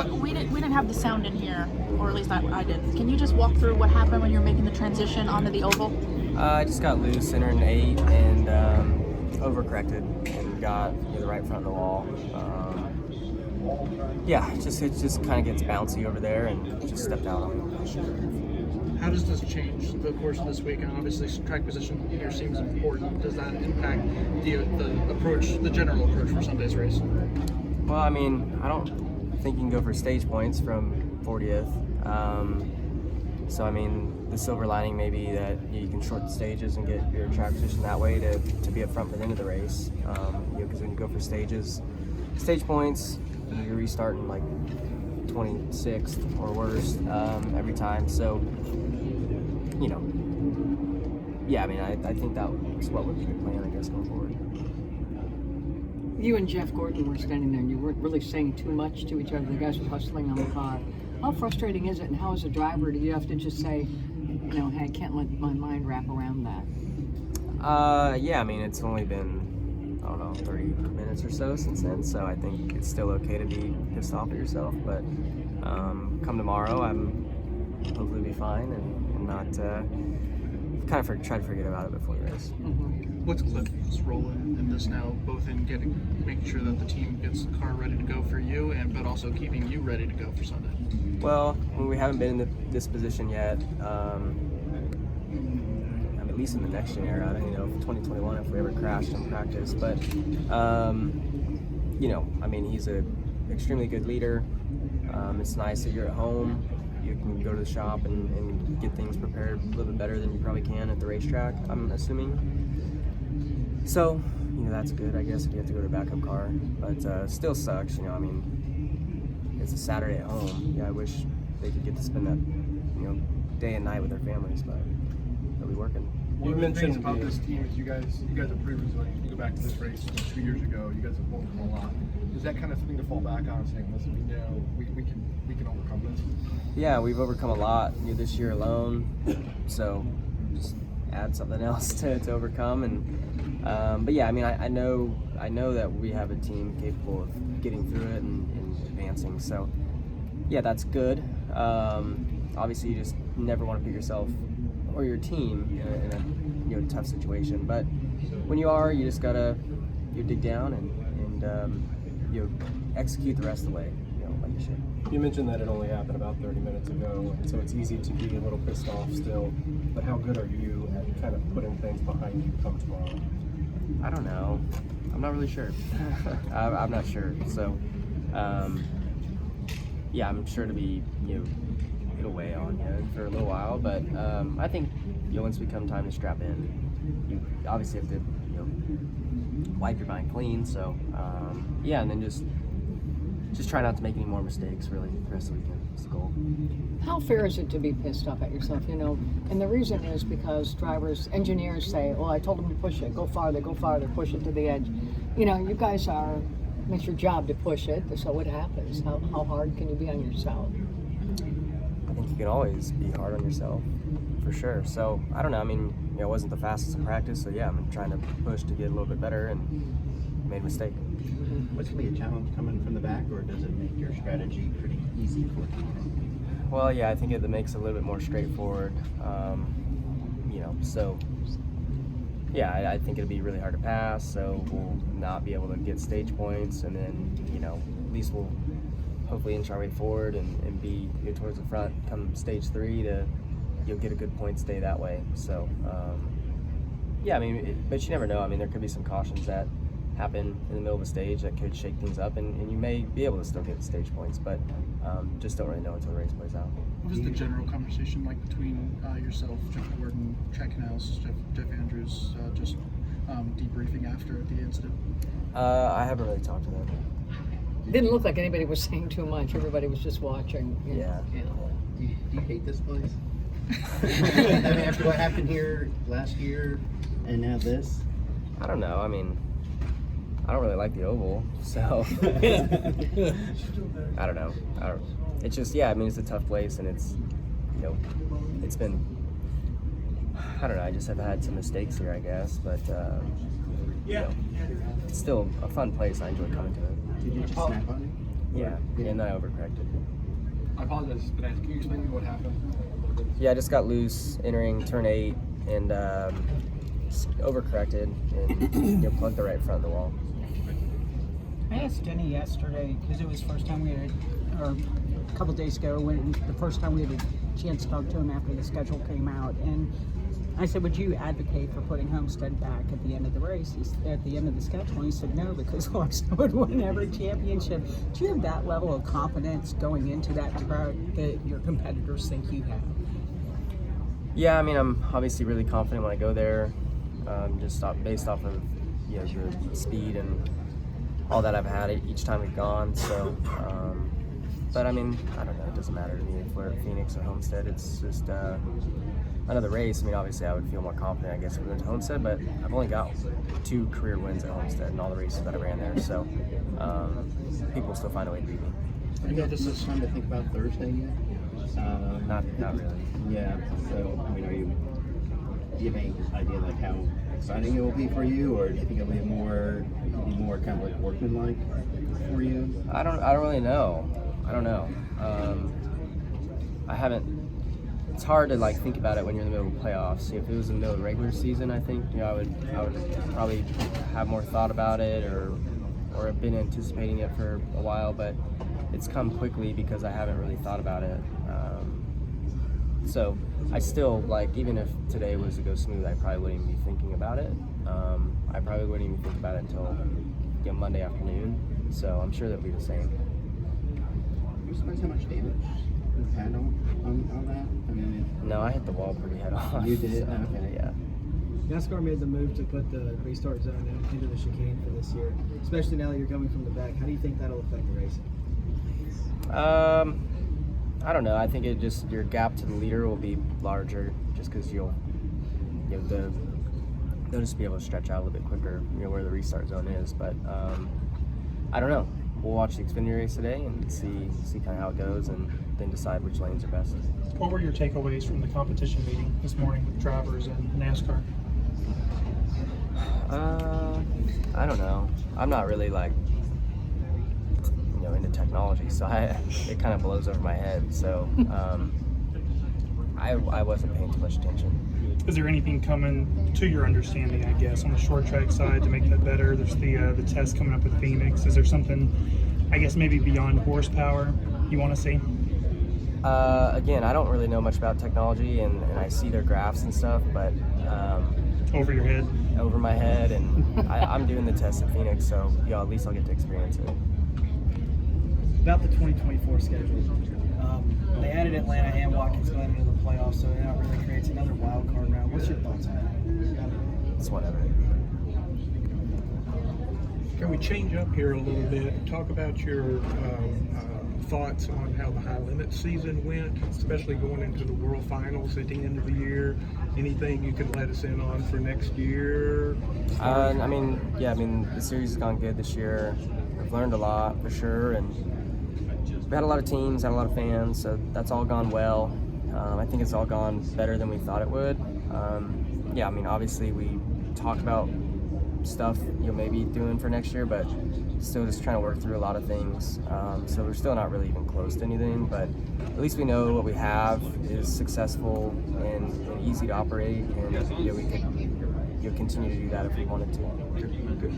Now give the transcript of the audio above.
we didn't have the sound in here, or at least I didn't. Can you just walk through what happened when you were making the transition onto the oval? I just got loose entering 8 and overcorrected and got the right front of the wall. It just kind of gets bouncy over there and just stepped out on it. How does this change the course of this week? And obviously, track position here seems important. Does that impact the approach, the general approach for Sunday's race? Well, I mean, I don't think you can go for stage points from 40th. So, I mean, the silver lining may be that you can short the stages and get your track position that way to be up front for the end of the race. Because when you go for stage points, you're restarting like 26th or worse every time. So, I mean, I think that's what would be the plan, I guess, going forward. You and Jeff Gordon were standing there and you weren't really saying too much to each other. The guys were hustling on the car. How frustrating is it, and how as a driver do you have to just say, hey, I can't let my mind wrap around that? I mean, it's only been, 30 minutes or so since then, so I think it's still okay to be pissed off at yourself, but come tomorrow, I'm hopefully be fine and not try to forget about it before the race. Mm-hmm. What's Cliff's role in this now, both in making sure that the team gets the car ready to go for you, but also keeping you ready to go for Sunday? Well, we haven't been in this position yet. At least in the next year, I don't know, 2021 if we ever crashed in practice. But I mean, he's a extremely good leader. It's nice that you're at home. You can go to the shop and get things prepared a little bit better than you probably can at the racetrack, I'm assuming. So, that's good, I guess, if you have to go to a backup car. But still sucks, I mean, it's a Saturday at home. I wish they could get to spend that, day and night with their families, but they'll be working. You mentioned about this team is you guys have pretty resilient. You go back to this race 2 years ago, you guys have overcome a lot. Is that kind of something to fall back on, saying, listen, we know we can overcome this? Yeah, we've overcome a lot this year alone, so just add something else to overcome. And I mean, I know that we have a team capable of getting through it and advancing. So yeah, that's good. Obviously, you just never want to put yourself or your team in a tough situation. But when you are, you just gotta dig down and execute the rest of the way, like you should. You mentioned that it only happened about 30 minutes ago, and so it's easy to be a little pissed off still. But how good are you at kind of putting things behind you come tomorrow? I don't know. I'm not really sure. I'm not sure. So, I'm sure to be, it'll weigh on you for a little while. But I think, once we come time to strap in, you obviously have to, wipe your mind clean. So, and then just try not to make any more mistakes, really, the rest of the weekend is the goal. How fair is it to be pissed off at yourself, And the reason is because engineers say, I told them to push it, go farther, push it to the edge. You guys it's your job to push it, so what happens? How hard can you be on yourself? I think you can always be hard on yourself, for sure. So, I don't know, I mean, it wasn't the fastest in practice, so I'm trying to push to get a little bit better and made a mistake. What's going to be a challenge coming from the back, or does it make your strategy pretty easy for you? Well, I think it makes it a little bit more straightforward. I think it'll be really hard to pass, so we'll not be able to get stage points, and then, at least we'll hopefully inch our way forward and be towards the front come stage 3 to get a good point stay that way. So, I mean, but you never know. I mean, there could be some cautions that happen in the middle of a stage that could shake things up, and you may be able to still get stage points, but just don't really know until the race plays out. What is the general conversation like between yourself, Jeff Gordon, Chad Canals, Jeff Andrews, just debriefing after the incident? I haven't really talked to them. It didn't look like anybody was saying too much. Everybody was just watching. Yeah. Do you hate this place? I mean, after what happened here last year and now this? I don't know. I mean, I don't really like the oval, so I don't know. It's just, I mean, it's a tough place, and it's, it's been, I don't know. I just have had some mistakes here, I guess, but it's still a fun place. I enjoy coming to it. Did you just snap on Yeah, and then I overcorrected. I apologize, but can you explain to me what happened? Yeah, I just got loose entering turn 8 and overcorrected and plugged the right front of the wall. I asked Denny yesterday because it was the first time we had, or a couple days ago, when the first time we had a chance to talk to him after the schedule came out, and I said, "Would you advocate for putting Homestead back at the end of the race, at the end of the schedule?" And he said, "No, because Larson would win every championship." Do you have that level of confidence going into that track that your competitors think you have? Yeah, I mean, I'm obviously really confident when I go there, based off of the speed and all that I've had each time we've gone. So, but I mean, I don't know. It doesn't matter to me if we're at Phoenix or Homestead. It's just another race. I mean, obviously, I would feel more confident, I guess, if we went to Homestead. But I've only got 2 career wins at Homestead in all the races that I ran there. So people still find a way to beat me. I know this is time to think about Thursday yet. Not really. Yeah. So, I mean, do you have any idea like how exciting it will be for you, or do you think it'll be more kind of like workmanlike for you? I don't really know. I don't know. I haven't. It's hard to like think about it when you're in the middle of playoffs. If it was in the middle of regular season, I think I would probably have more thought about it, or have been anticipating it for a while. But it's come quickly because I haven't really thought about it. So I still, like, even if today was to go smooth, I probably wouldn't even be thinking about it. I probably wouldn't even think about it until Monday afternoon. So I'm sure that'll be the same. Are you surprised how much damage you had on that? I mean, No, I hit the wall pretty head on. you did? So, Okay. yeah. NASCAR made the move to put the restart zone into the chicane for this year, especially now that you're coming from the back. How do you think that'll affect the racing? I don't know. I think it just, your gap to the leader will be larger, just because they'll just be able to stretch out a little bit quicker, where the restart zone is. But I don't know. We'll watch the Xfinity race today and see kind of how it goes, and then decide which lanes are best. What were your takeaways from the competition meeting this morning with drivers and NASCAR? I don't know. I'm not really into technology, so it kind of blows over my head. So I wasn't paying too much attention. Is there anything coming to your understanding, I guess, on the short track side to make that better? There's the test coming up at Phoenix. Is there something, I guess, maybe beyond horsepower you want to see? Again, I don't really know much about technology, and I see their graphs and stuff, but Over your head? Over my head, and I'm doing the test at Phoenix, so at least I'll get to experience it. About the 2024 schedule, they added Atlanta and Watkins Glen into the playoffs, so now it really creates another wild card round. What's your thoughts on that? It's whatever. Can we change up here a little bit and talk about your thoughts on how the high limit season went, especially going into the World Finals at the end of the year? Anything you can let us in on for next year? The series has gone good this year. We've learned a lot for sure, and we had a lot of teams, had a lot of fans, so that's all gone well. I think it's all gone better than we thought it would. Obviously we talked about stuff maybe doing for next year, but still just trying to work through a lot of things. So we're still not really even close to anything, but at least we know what we have is successful and easy to operate, and we can continue to do that if we wanted to. Good.